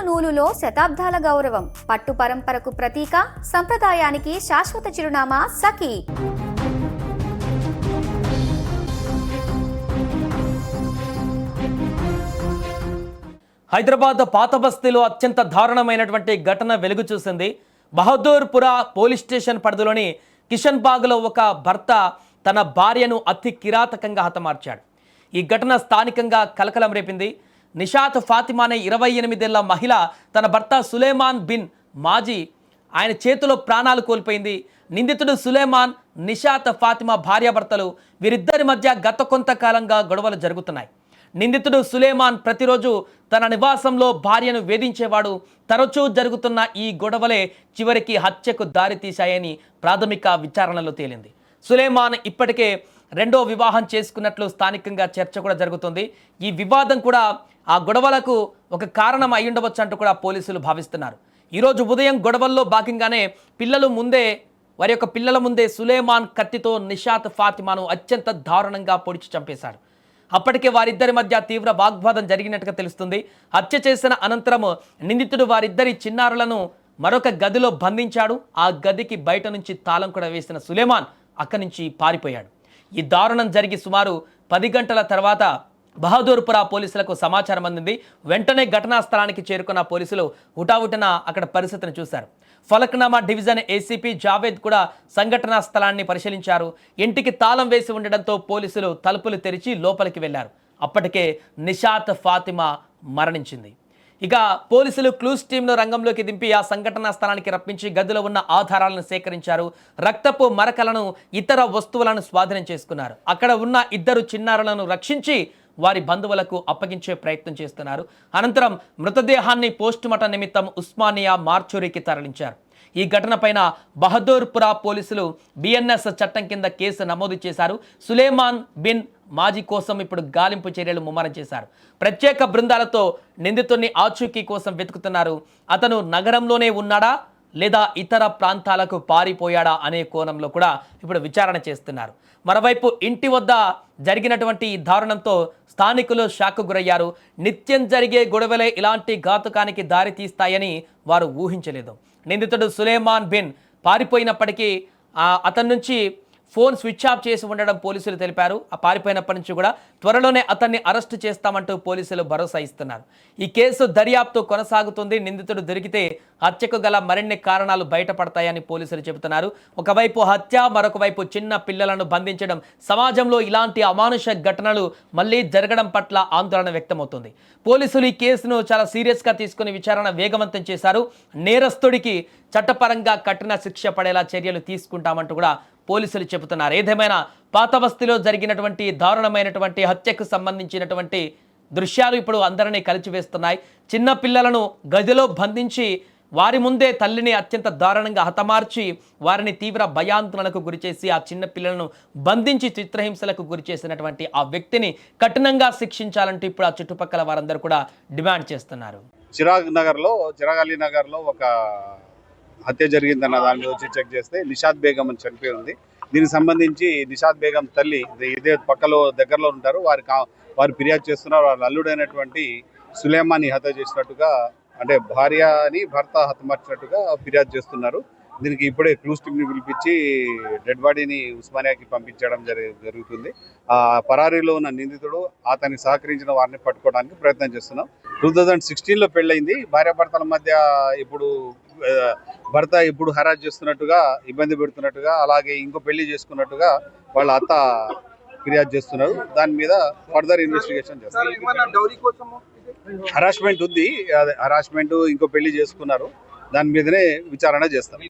నూలులో శతాబ్దాల గౌరవం, పట్టు పరంపరకు ప్రతీక, సంప్రదాయానికి శాశ్వత చిరునామా సఖీ. హైదరాబాద్ పాత బస్తీలో అత్యంత దారుణమైనటువంటి ఘటన వెలుగు చూసింది. బహదూర్పురా పోలీస్ స్టేషన్ పరిధిలోని కిషన్ బాగ్లో ఒక భర్త తన భార్యను అతి కిరాతకంగా హతమార్చాడు. ఈ ఘటన స్థానికంగా కలకలం రేపింది. నిషాత్ ఫాతిమా అనే 28 ఏళ్ల మహిళ తన భర్త సులేమాన్ బిన్ మాజీ ఆయన చేతిలో ప్రాణాలు కోల్పోయింది. నిందితుడు సులేమాన్, నిషాత్ ఫాతిమా భార్యాభర్తలు. వీరిద్దరి మధ్య గత కొంతకాలంగా గొడవలు జరుగుతున్నాయి. నిందితుడు సులేమాన్ ప్రతిరోజు తన నివాసంలో భార్యను వేధించేవాడు. తరచూ జరుగుతున్న ఈ గొడవలే చివరికి హత్యకు దారితీశాయని ప్రాథమిక విచారణలో తేలింది. సులేమాన్ ఇప్పటికే రెండో వివాహం చేసుకున్నట్లు స్థానికంగా చర్చ కూడా జరుగుతుంది. ఈ వివాదం కూడా ఆ గొడవలకు ఒక కారణం అయి ఉండవచ్చు అంటూ కూడా పోలీసులు భావిస్తున్నారు. ఈరోజు ఉదయం గొడవల్లో భాగంగానే వారి యొక్క పిల్లల ముందే సులేమాన్ కత్తితో నిషాత్ ఫాతిమాను అత్యంత దారుణంగా పొడిచి చంపేశాడు. అప్పటికే వారిద్దరి మధ్య తీవ్ర వాగ్వాదం జరిగినట్టుగా తెలుస్తుంది. హత్య చేసిన అనంతరం నిందితుడు వారిద్దరి చిన్నారులను మరొక గదిలో బంధించాడు. ఆ గదికి బయట నుంచి తాళం కూడా వేసిన సులేమాన్ అక్కడి నుంచి పారిపోయాడు. ఈ దారుణం జరిగి సుమారు 10 గంటల తర్వాత బహదూర్పురా పోలీసులకు సమాచారం అందింది. వెంటనే ఘటనా స్థలానికి చేరుకున్న పోలీసులు హుటాహుటిన అక్కడ పరిస్థితిని చూశారు. ఫలక్నామా డివిజన్ ఏసీపీ జావేద్ కూడా సంఘటనా స్థలాన్ని పరిశీలించారు. ఇంటికి తాళం వేసి ఉండడంతో పోలీసులు తలుపులు తెరిచి లోపలికి వెళ్లారు. అప్పటికే నిషాత్ ఫాతిమా మరణించింది. ఇక పోలీసులు క్లూస్ టీంను రంగంలోకి దింపి ఆ సంఘటనా స్థలానికి రప్పించి గదిలో ఉన్న ఆధారాలను సేకరించారు. రక్తపు మరకలను, ఇతర వస్తువులను స్వాధీనం చేసుకున్నారు. అక్కడ ఉన్న 2 చిన్నారులను రక్షించి వారి బంధువులకు అప్పగించే ప్రయత్నం చేస్తున్నారు. అనంతరం మృతదేహాన్ని పోస్టుమార్టం నిమిత్తం ఉస్మానియా మార్చురీకి తరలించారు. ఈ ఘటనపైన బహదూర్పురా పోలీసులు బిఎన్ఎస్ చట్టం కింద కేసు నమోదు చేశారు. సులేమాన్ బిన్ మాజీ కోసం ఇప్పుడు గాలింపు చర్యలు ముమ్మరం చేశారు. ప్రత్యేక బృందాలతో నిందితుడిని ఆచూకీ కోసం వెతుకుతున్నారు. అతను నగరంలోనే ఉన్నాడా లేదా ఇతర ప్రాంతాలకు పారిపోయాడా అనే కోణంలో కూడా ఇప్పుడు విచారణ చేస్తున్నారు. మరోవైపు ఇంటి వద్ద జరిగినటువంటి ఈ దారుణంతో స్థానికులు షాక్కు గురయ్యారు. నిత్యం జరిగే గొడవలే ఇలాంటి ఘాతుకానికి దారి తీస్తాయని వారు ఊహించలేదు. నిందితుడు సులేమాన్ బిన్ పారిపోయినప్పటికీ అతని నుంచి ఫోన్ స్విచ్ ఆఫ్ చేసి ఉండడం పోలీసులు తెలిపారు. ఆ పారిపోయినప్పటి నుంచి కూడా త్వరలోనే అతన్ని అరెస్టు చేస్తామంటూ పోలీసులు భరోసా ఇస్తున్నారు. ఈ కేసు దర్యాప్తు కొనసాగుతుంది. నిందితుడు దొరికితే హత్యకు గల మరిన్ని కారణాలు బయటపడతాయని పోలీసులు చెబుతున్నారు. ఒకవైపు హత్య, మరొక వైపు చిన్న పిల్లలను బంధించడం, సమాజంలో ఇలాంటి అమానుష ఘటనలు మళ్లీ జరగడం పట్ల ఆందోళన వ్యక్తమవుతుంది. పోలీసులు ఈ కేసును చాలా సీరియస్గా తీసుకుని విచారణ వేగవంతం చేశారు. నేరస్తుడికి చట్టపరంగా కఠిన శిక్ష పడేలా చర్యలు తీసుకుంటామంటూ కూడా పోలీసులు చెబుతున్నారు. ఏదేమైనా పాత బస్తీలో జరిగినటువంటి దారుణమైనటువంటి హత్యకు సంబంధించినటువంటి దృశ్యాలు ఇప్పుడు అందరినీ కలిచివేస్తున్నాయి. చిన్న పిల్లలను గదిలో బంధించి వారి ముందే తల్లిని అత్యంత దారుణంగా హతమార్చి వారిని తీవ్ర భయాందోళనకు గురిచేసి ఆ చిన్న పిల్లలను బంధించి చిత్రహింసలకు గురి చేసినటువంటి ఆ వ్యక్తిని కఠినంగా శిక్షించాలంటూ ఇప్పుడు ఆ చుట్టుపక్కల వారందరూ కూడా డిమాండ్ చేస్తున్నారు. చిరాగ్ అలీ నగర్లో ఒక హత్య జరిగిందన్న దాని మీద వచ్చి చెక్ చేస్తే నిషాద్ బేగం అని చనిపోయి ఉంది. దీనికి సంబంధించి నిషాద్ బేగం తల్లి ఇదే దగ్గరలో ఉంటారు. వారు ఫిర్యాదు చేస్తున్నారు. వారి అల్లుడైనటువంటి సులేమాన్ని హత్య చేసినట్టుగా, అంటే భార్యని భర్త హతమార్చినట్టుగా ఫిర్యాదు చేస్తున్నారు. దీనికి ఇప్పుడే క్లూస్ టీమ్ని పిలిపించి డెడ్ బాడీని ఉస్మానియాకి పంపించడం జరుగుతుంది. ఆ పరారీలో ఉన్న నిందితుడు, అతన్ని సహకరించిన వారిని పట్టుకోవడానికి ప్రయత్నం చేస్తున్నాం. 2016లో పెళ్ళైంది. భార్యాభర్తల మధ్య ఇప్పుడు భర్త ఇప్పుడు హరాజ్ చేస్తున్నట్టుగా, ఇబ్బంది పెడుతున్నట్టుగా, అలాగే ఇంకో పెళ్లి చేసుకున్నట్టుగా వాళ్ళ అత్త ఫిర్యాదు చేస్తున్నారు. దాని మీద ఫర్దర్ ఇన్వెస్టిగేషన్ చేస్తారు. హరాస్మెంట్ ఉంది, హరాస్మెంట్ ఇంకో పెళ్లి చేసుకున్నారు. దాని మీదనే విచారణ చేస్తాం.